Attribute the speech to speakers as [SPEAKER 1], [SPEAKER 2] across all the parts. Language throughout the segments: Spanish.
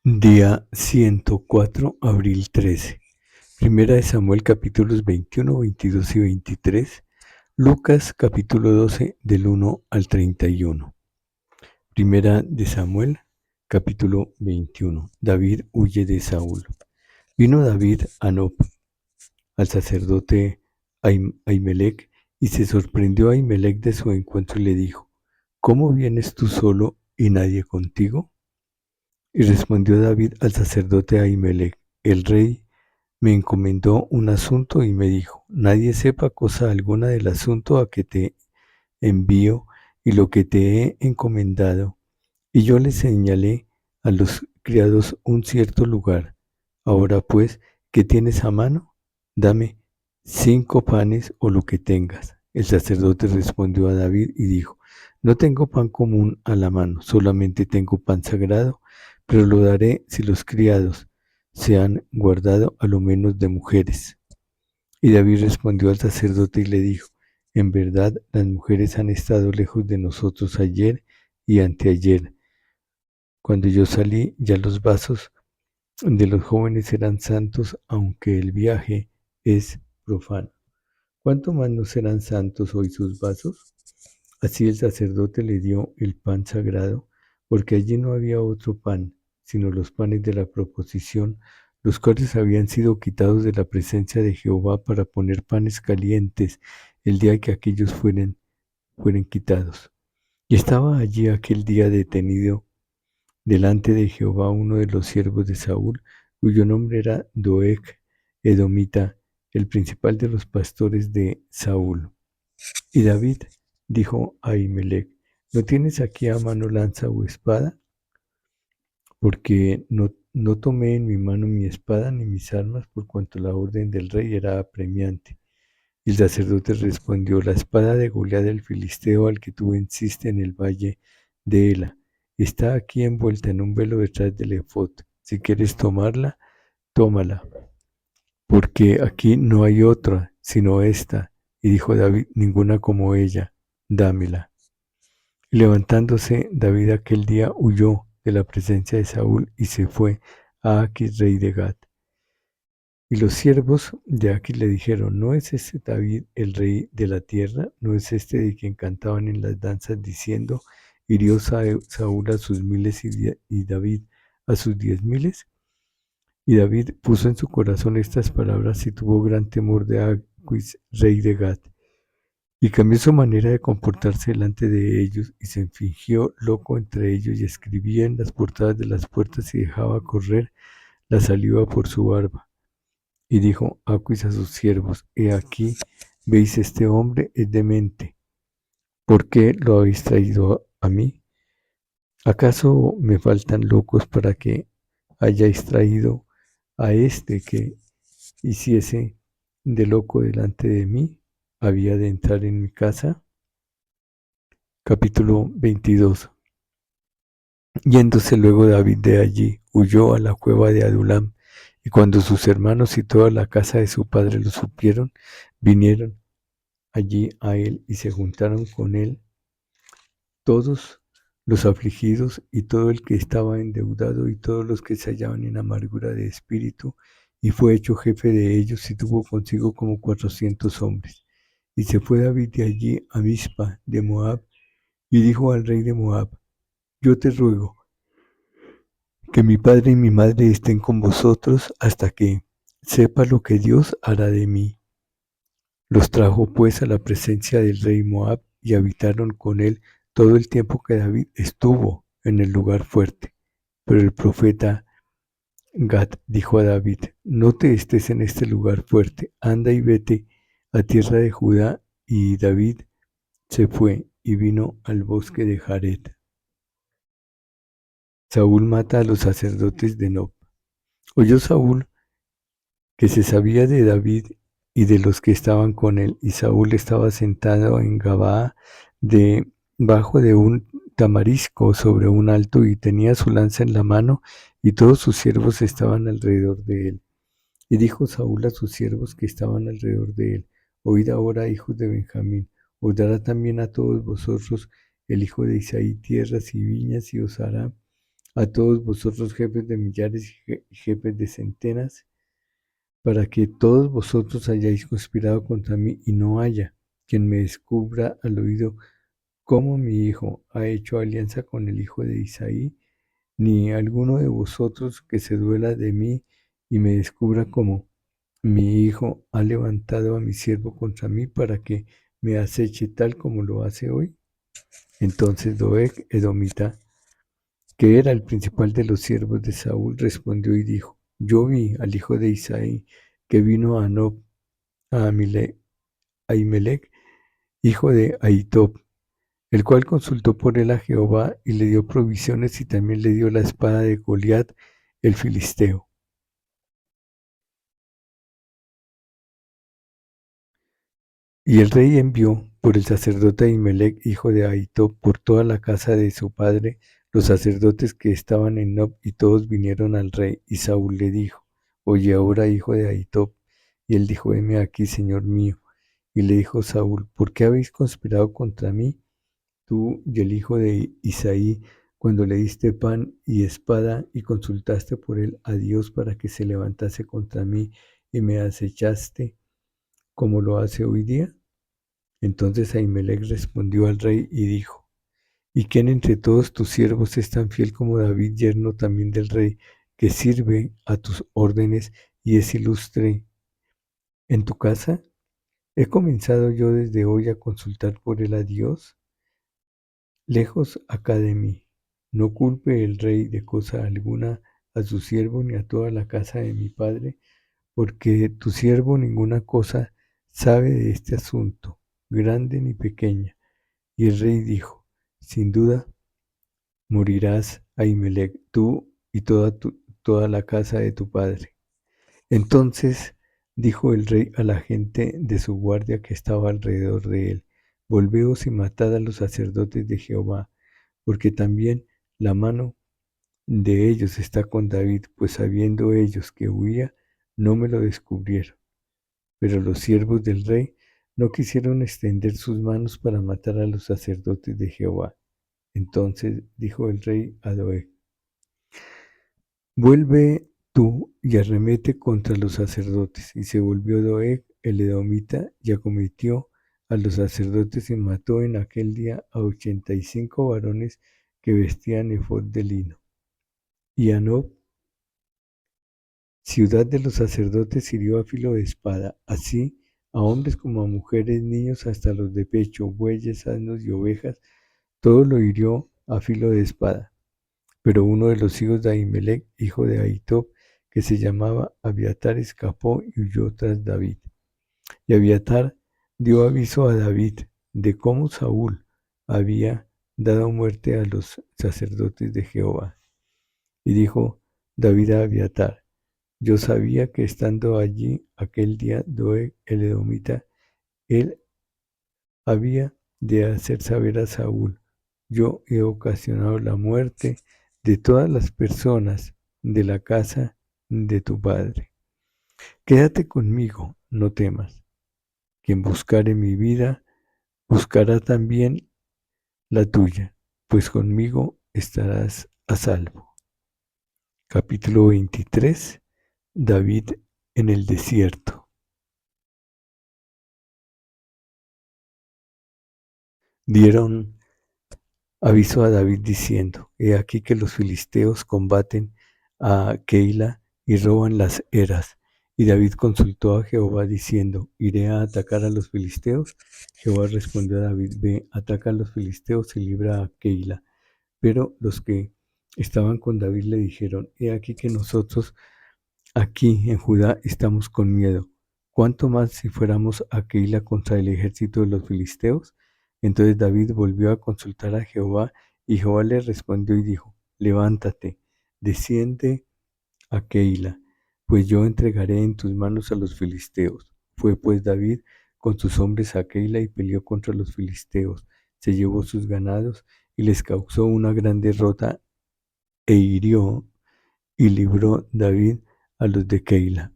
[SPEAKER 1] Día 104, abril 13. Primera de Samuel capítulos 21, 22 y 23. Lucas capítulo 12 del 1 al 31. Primera de Samuel capítulo 21. David huye de Saúl. Vino David a Nob, al sacerdote Ahimelech, y se sorprendió Ahimelech de su encuentro y le dijo: ¿Cómo vienes tú solo y nadie contigo? Y respondió David al sacerdote Ahimelech: el rey me encomendó un asunto y me dijo: nadie sepa cosa alguna del asunto a que te envío y lo que te he encomendado. Y yo le señalé a los criados un cierto lugar. Ahora pues, ¿qué tienes a mano? Dame 5 panes o lo que tengas. El sacerdote respondió a David y dijo: no tengo pan común a la mano, solamente tengo pan sagrado, pero lo daré si los criados se han guardado a lo menos de mujeres. Y David respondió al sacerdote y le dijo: en verdad, las mujeres han estado lejos de nosotros ayer y anteayer. Cuando yo salí, ya los vasos de los jóvenes eran santos, aunque el viaje es profano. ¿Cuánto más no serán santos hoy sus vasos? Así el sacerdote le dio el pan sagrado, porque allí no había otro pan, sino los panes de la proposición, los cuales habían sido quitados de la presencia de Jehová para poner panes calientes el día que aquellos fueren quitados. Y estaba allí aquel día detenido delante de Jehová uno de los siervos de Saúl, cuyo nombre era Doeg edomita, el principal de los pastores de Saúl. Y David dijo a Ahimelech: ¿no tienes aquí a mano lanza o espada? Porque no tomé en mi mano mi espada ni mis armas, por cuanto la orden del rey era apremiante. Y el sacerdote respondió: la espada de Goliat el filisteo, al que tú venciste en el valle de Ela, está aquí envuelta en un velo detrás del efod. Si quieres tomarla, tómala, porque aquí no hay otra sino esta. Y dijo David: ninguna como ella, dámela. Y levantándose David aquel día huyó de la presencia de Saúl y se fue a Aquis, rey de Gat. Y los siervos de Aquis le dijeron: ¿no es este David el rey de la tierra? ¿No es este de quien cantaban en las danzas diciendo: hirió Saúl a sus miles y David a sus 10,000? Y David puso en su corazón estas palabras y tuvo gran temor de Aquis, rey de Gat. Y cambió su manera de comportarse delante de ellos, y se fingió loco entre ellos, y escribía en las portadas de las puertas, y dejaba correr la saliva por su barba. Y dijo Aquis a sus siervos: he aquí, veis, este hombre es demente. ¿Por qué lo habéis traído a mí? ¿Acaso me faltan locos para que hayáis traído a este que hiciese de loco delante de mí? ¿Había de entrar en mi casa? Capítulo 22. Yéndose luego David de allí, huyó a la cueva de Adulam, y cuando sus hermanos y toda la casa de su padre lo supieron, vinieron allí a él y se juntaron con él todos los afligidos y todo el que estaba endeudado y todos los que se hallaban en amargura de espíritu, y fue hecho jefe de ellos y tuvo consigo como 400 hombres. Y se fue David de allí a Mizpa de Moab y dijo al rey de Moab: yo te ruego que mi padre y mi madre estén con vosotros hasta que sepa lo que Dios hará de mí. Los trajo pues a la presencia del rey Moab y habitaron con él todo el tiempo que David estuvo en el lugar fuerte. Pero el profeta Gad dijo a David: no te estés en este lugar fuerte, anda y vete a tierra de Judá. Y David se fue y vino al bosque de Jared. Saúl mata a los sacerdotes de Nob. Oyó Saúl que se sabía de David y de los que estaban con él, y Saúl estaba sentado en Gabaa debajo de un tamarisco sobre un alto, y tenía su lanza en la mano, y todos sus siervos estaban alrededor de él. Y dijo Saúl a sus siervos que estaban alrededor de él: oíd ahora, hijos de Benjamín, os dará también a todos vosotros el hijo de Isaí tierras y viñas, y os hará a todos vosotros jefes de millares y jefes de centenas, para que todos vosotros hayáis conspirado contra mí y no haya quien me descubra al oído cómo mi hijo ha hecho alianza con el hijo de Isaí, ni alguno de vosotros que se duela de mí y me descubra cómo mi hijo ha levantado a mi siervo contra mí para que me aceche tal como lo hace hoy. Entonces Doeg, edomita, que era el principal de los siervos de Saúl, respondió y dijo: Yo vi al hijo de Isaí que vino a Nob, a Ahimelech, hijo de Ahitob, el cual consultó por él a Jehová y le dio provisiones y también le dio la espada de Goliat, el filisteo. Y el rey envió por el sacerdote Ahimelech, hijo de Ahitob, por toda la casa de su padre, los sacerdotes que estaban en Nob, y todos vinieron al rey. Y Saúl le dijo: Oye ahora, hijo de Ahitob. Y él dijo: Heme aquí, señor mío. Y le dijo Saúl: ¿Por qué habéis conspirado contra mí, tú y el hijo de Isaí, cuando le diste pan y espada y consultaste por él a Dios para que se levantase contra mí y me acechaste como lo hace hoy día? Entonces Ahimelech respondió al rey y dijo: ¿Y quién entre todos tus siervos es tan fiel como David, yerno también del rey, que sirve a tus órdenes y es ilustre en tu casa? ¿He comenzado yo desde hoy a consultar por él a Dios? Lejos acá de mí. No culpe el rey de cosa alguna a su siervo ni a toda la casa de mi padre, porque tu siervo ninguna cosa sabe de este asunto, grande ni pequeña. Y el rey dijo: Sin duda morirás, Ahimelech, tú y toda la casa de tu padre. Entonces dijo el rey a la gente de su guardia que estaba alrededor de él: Volveos y matad a los sacerdotes de Jehová, porque también la mano de ellos está con David, pues sabiendo ellos que huía, no me lo descubrieron. Pero los siervos del rey no quisieron extender sus manos para matar a los sacerdotes de Jehová. Entonces dijo el rey a Doeg: Vuelve tú y arremete contra los sacerdotes. Y se volvió Doeg el edomita y acometió a los sacerdotes y mató en aquel día a 85 varones que vestían efod de lino. Y a Nob, ciudad de los sacerdotes, hirió a filo de espada, así a hombres como a mujeres, niños, hasta los de pecho, bueyes, asnos y ovejas, todo lo hirió a filo de espada. Pero uno de los hijos de Ahimelech, hijo de Ahitob, que se llamaba Abiatar, escapó y huyó tras David. Y Abiatar dio aviso a David de cómo Saúl había dado muerte a los sacerdotes de Jehová. Y dijo David a Abiatar: Yo sabía que estando allí aquel día Doeg el edomita, él había de hacer saber a Saúl: Yo he ocasionado la muerte de todas las personas de la casa de tu padre. Quédate conmigo, no temas. Quien buscare mi vida, buscará también la tuya, pues conmigo estarás a salvo. Capítulo 23. David en el desierto. Dieron aviso a David diciendo: He aquí que los filisteos combaten a Keila y roban las eras. Y David consultó a Jehová diciendo: ¿Iré a atacar a los filisteos? Jehová respondió a David: Ve, ataca a los filisteos y libra a Keila. Pero los que estaban con David le dijeron: He aquí que nosotros aquí en Judá estamos con miedo. ¿Cuánto más si fuéramos a Keila contra el ejército de los filisteos? Entonces David volvió a consultar a Jehová, y Jehová le respondió y dijo: Levántate, desciende a Keila, pues yo entregaré en tus manos a los filisteos. Fue pues David con sus hombres a Keila y peleó contra los filisteos. Se llevó sus ganados y les causó una gran derrota, e hirió y libró David a los de Keila.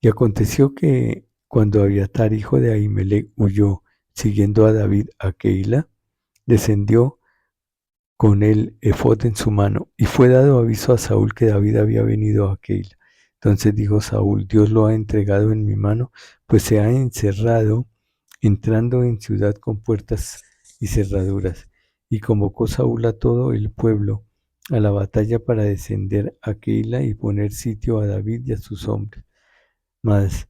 [SPEAKER 1] Y aconteció que cuando Abiatar, hijo de Ahimelech, huyó siguiendo a David a Keila, descendió con el efod en su mano. Y fue dado aviso a Saúl que David había venido a Keila. Entonces dijo Saúl: Dios lo ha entregado en mi mano, pues se ha encerrado, entrando en ciudad con puertas y cerraduras. Y convocó Saúl a todo el pueblo a la batalla para descender a Keila y poner sitio a David y a sus hombres. Mas,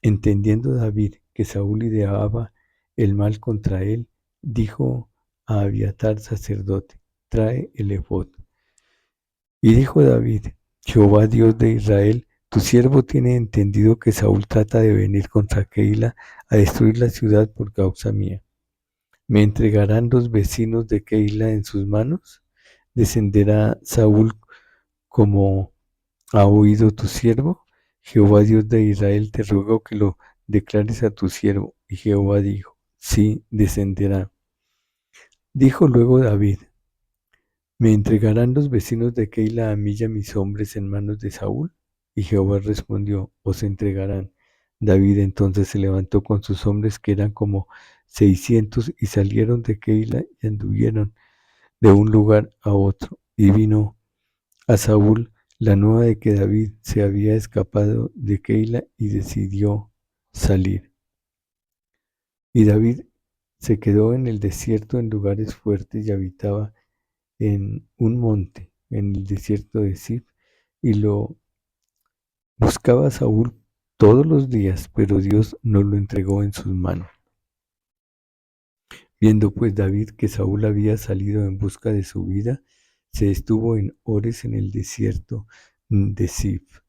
[SPEAKER 1] entendiendo David que Saúl ideaba el mal contra él, dijo a Abiatar sacerdote: trae el efod. Y dijo David: Jehová Dios de Israel, tu siervo tiene entendido que Saúl trata de venir contra Keila a destruir la ciudad por causa mía. ¿Me entregarán los vecinos de Keila en sus manos? ¿Descenderá Saúl como ha oído tu siervo? Jehová Dios de Israel, te ruego que lo declares a tu siervo. Y Jehová dijo: sí, descenderá. Dijo luego David: ¿me entregarán los vecinos de Keila a mí y a mis hombres en manos de Saúl? Y Jehová respondió: os entregarán. David entonces se levantó con sus hombres, que eran como 600, y salieron de Keila y anduvieron de un lugar a otro. Y vino a Saúl la nueva de que David se había escapado de Keila y decidió salir. Y David se quedó en el desierto en lugares fuertes y habitaba en un monte, en el desierto de Zif, y lo buscaba Saúl todos los días, pero Dios no lo entregó en sus manos. Viendo pues David que Saúl había salido en busca de su vida, se estuvo en Ores en el desierto de Zif.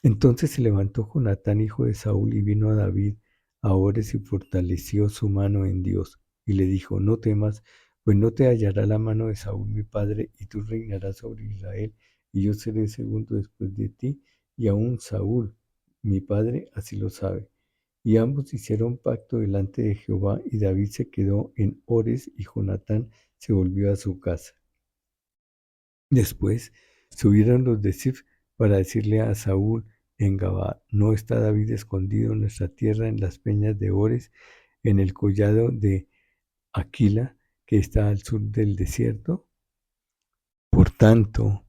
[SPEAKER 1] Entonces se levantó Jonatán, hijo de Saúl, y vino a David a Ores y fortaleció su mano en Dios. Y le dijo: no temas, pues no te hallará la mano de Saúl mi padre, y tú reinarás sobre Israel, y yo seré segundo después de ti, y aún Saúl, mi padre, así lo sabe. Y ambos hicieron pacto delante de Jehová, y David se quedó en Ores, y Jonatán se volvió a su casa. Después subieron los de Zif para decirle a Saúl en Gabaa: ¿no está David escondido en nuestra tierra, en las peñas de Ores, en el collado de Aquila, que está al sur del desierto? Por tanto,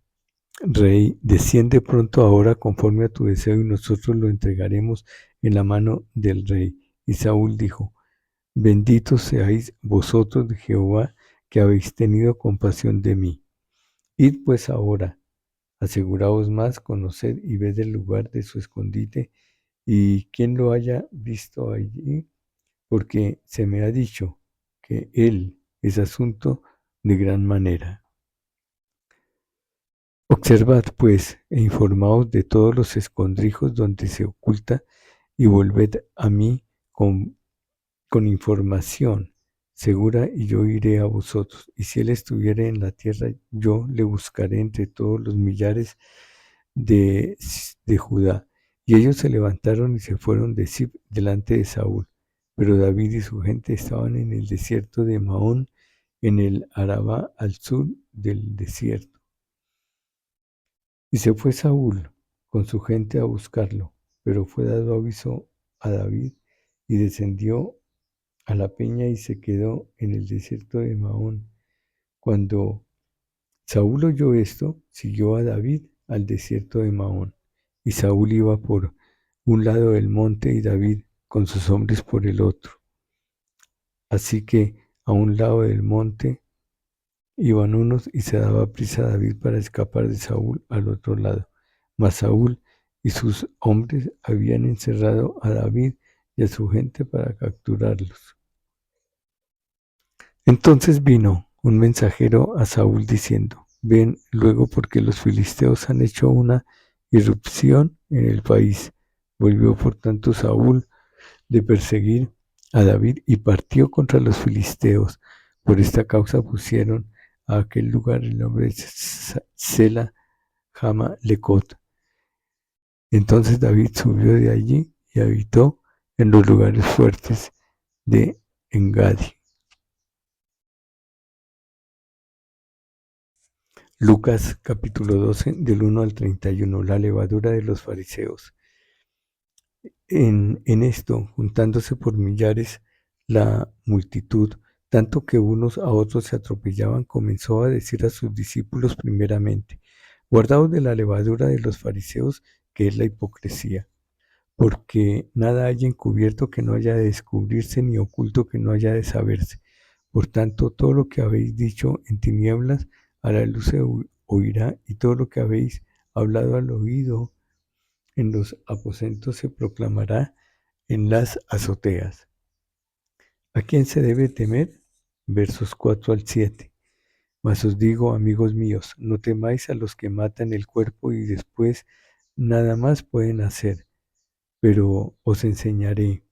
[SPEAKER 1] rey, desciende pronto ahora conforme a tu deseo, y nosotros lo entregaremos en la mano del rey. Y Saúl dijo: benditos seáis vosotros de Jehová, que habéis tenido compasión de mí. Id pues ahora, aseguraos más, conoced y ved el lugar de su escondite, y quien lo haya visto allí, porque se me ha dicho que él es asunto de gran manera. Observad pues e informaos de todos los escondrijos donde se oculta, y volved a mí con información segura, y yo iré a vosotros. Y si él estuviere en la tierra, yo le buscaré entre todos los millares de Judá. Y ellos se levantaron y se fueron de Zif delante de Saúl. Pero David y su gente estaban en el desierto de Maón, en el Arabá, al sur del desierto. Y se fue Saúl con su gente a buscarlo, pero fue dado aviso a David, y descendió a la peña y se quedó en el desierto de Maón. Cuando Saúl oyó esto, siguió a David al desierto de Maón. Y Saúl iba por un lado del monte y David con sus hombres por el otro. Así que a un lado del monte iban unos, y se daba prisa a David para escapar de Saúl al otro lado. Mas Saúl y sus hombres habían encerrado a David y a su gente para capturarlos. Entonces vino un mensajero a Saúl diciendo: ven luego, porque los filisteos han hecho una irrupción en el país. Volvió por tanto Saúl de perseguir a David y partió contra los filisteos. Por esta causa pusieron a aquel lugar el nombre de Sela Hama Lecot. Entonces David subió de allí y habitó en los lugares fuertes de Engadi. Lucas capítulo 12, del 1 al 31, la levadura de los fariseos. En esto, juntándose por millares la multitud, tanto que unos a otros se atropellaban, comenzó a decir a sus discípulos primeramente: guardaos de la levadura de los fariseos, que es la hipocresía, porque nada hay encubierto que no haya de descubrirse, ni oculto que no haya de saberse. Por tanto, todo lo que habéis dicho en tinieblas, a la luz se oirá, y todo lo que habéis hablado al oído en los aposentos se proclamará en las azoteas. ¿A quién se debe temer? Versos 4 al 7. Mas os digo, amigos míos, no temáis a los que matan el cuerpo y después nada más pueden hacer, pero os enseñaré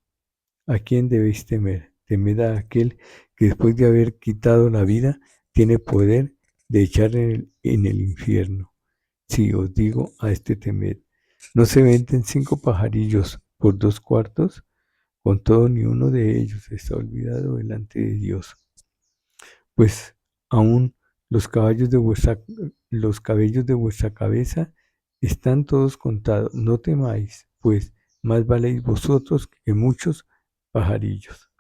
[SPEAKER 1] a quién debéis temer. Temed a aquel que después de haber quitado la vida, tiene poder de echar en el infierno. Sí, os digo, a este temed. ¿No se venden 5 pajarillos por 2 cuartos? Con todo, ni uno de ellos está olvidado delante de Dios. Pues aún los cabellos de vuestra cabeza están todos contados. No temáis, pues más valéis vosotros que muchos pajarillos.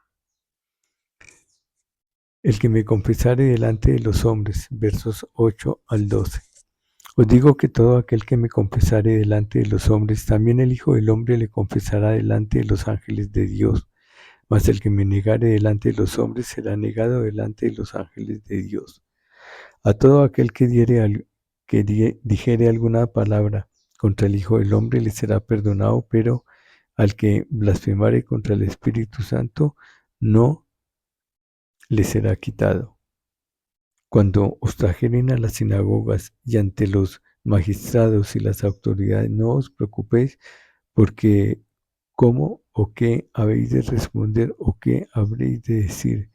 [SPEAKER 1] El que me confesare delante de los hombres, versos 8 al 12. Os digo que todo aquel que me confesare delante de los hombres, también el Hijo del Hombre le confesará delante de los ángeles de Dios. Mas el que me negare delante de los hombres será negado delante de los ángeles de Dios. A todo aquel que dijere alguna palabra contra el Hijo del Hombre le será perdonado, pero al que blasfemare contra el Espíritu Santo no le será quitado. Cuando os trajeren a las sinagogas y ante los magistrados y las autoridades, no os preocupéis porque cómo o qué habéis de responder o qué habréis de decir,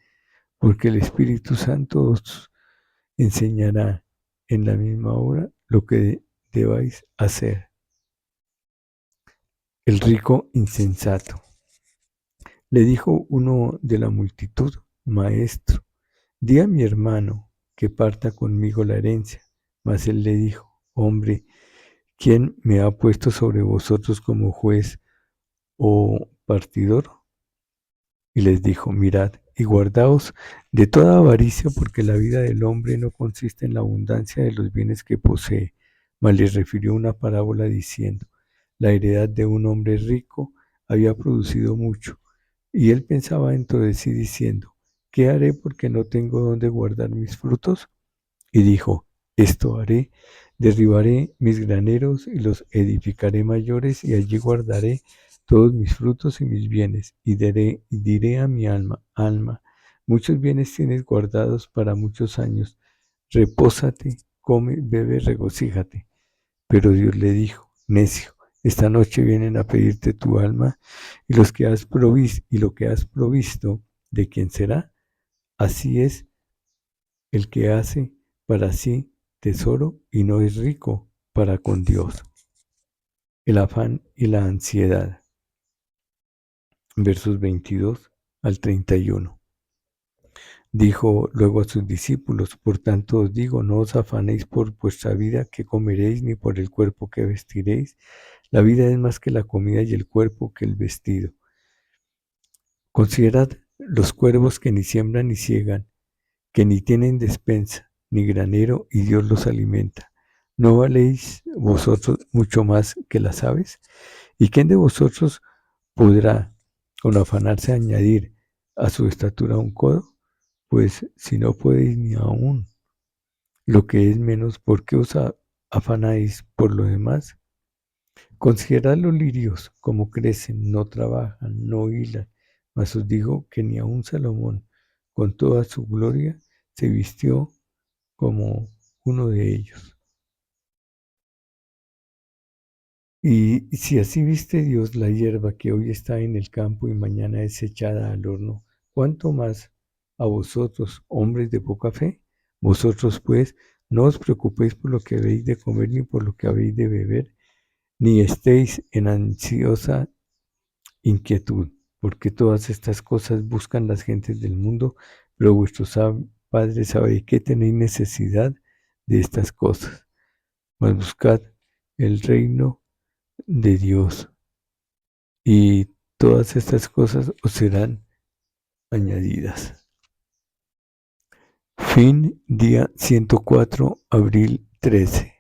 [SPEAKER 1] porque el Espíritu Santo os enseñará en la misma hora lo que debáis hacer. El rico insensato. Le dijo uno de la multitud: Maestro, di a mi hermano que parta conmigo la herencia. Mas él le dijo: Hombre, ¿quién me ha puesto sobre vosotros como juez o partidor? Y les dijo: Mirad y guardaos de toda avaricia, porque la vida del hombre no consiste en la abundancia de los bienes que posee. Mas les refirió una parábola diciendo: la heredad de un hombre rico había producido mucho, y él pensaba dentro de sí diciendo: ¿qué haré porque no tengo dónde guardar mis frutos? Y dijo: esto haré, derribaré mis graneros y los edificaré mayores, y allí guardaré todos mis frutos y mis bienes, y diré a mi alma: alma, muchos bienes tienes guardados para muchos años, repósate, come, bebe, regocíjate. Pero Dios le dijo: necio, esta noche vienen a pedirte tu alma, y lo que has provisto, ¿de quién será? Así es el que hace para sí tesoro y no es rico para con Dios. El afán y la ansiedad. Versos 22 al 31. Dijo luego a sus discípulos: por tanto os digo, no os afanéis por vuestra vida, que comeréis, ni por el cuerpo que vestiréis. La vida es más que la comida, y el cuerpo que el vestido. Considerad los cuervos, que ni siembran ni ciegan, que ni tienen despensa ni granero, y Dios los alimenta. ¿No valéis vosotros mucho más que las aves? ¿Y quién de vosotros podrá con afanarse añadir a su estatura un codo? Pues si no podéis ni aún lo que es menos, ¿por qué os afanáis por lo demás? Considerad los lirios, como crecen, no trabajan, no hilan, mas os digo que ni aun Salomón, con toda su gloria, se vistió como uno de ellos. Y si así viste Dios la hierba que hoy está en el campo y mañana es echada al horno, ¿cuánto más a vosotros, hombres de poca fe? Vosotros pues no os preocupéis por lo que habéis de comer ni por lo que habéis de beber, ni estéis en ansiosa inquietud, porque todas estas cosas buscan las gentes del mundo, pero vuestro Padre sabe que tenéis necesidad de estas cosas. Mas buscad el reino de Dios, y todas estas cosas os serán añadidas. Fin, día 104, abril 13.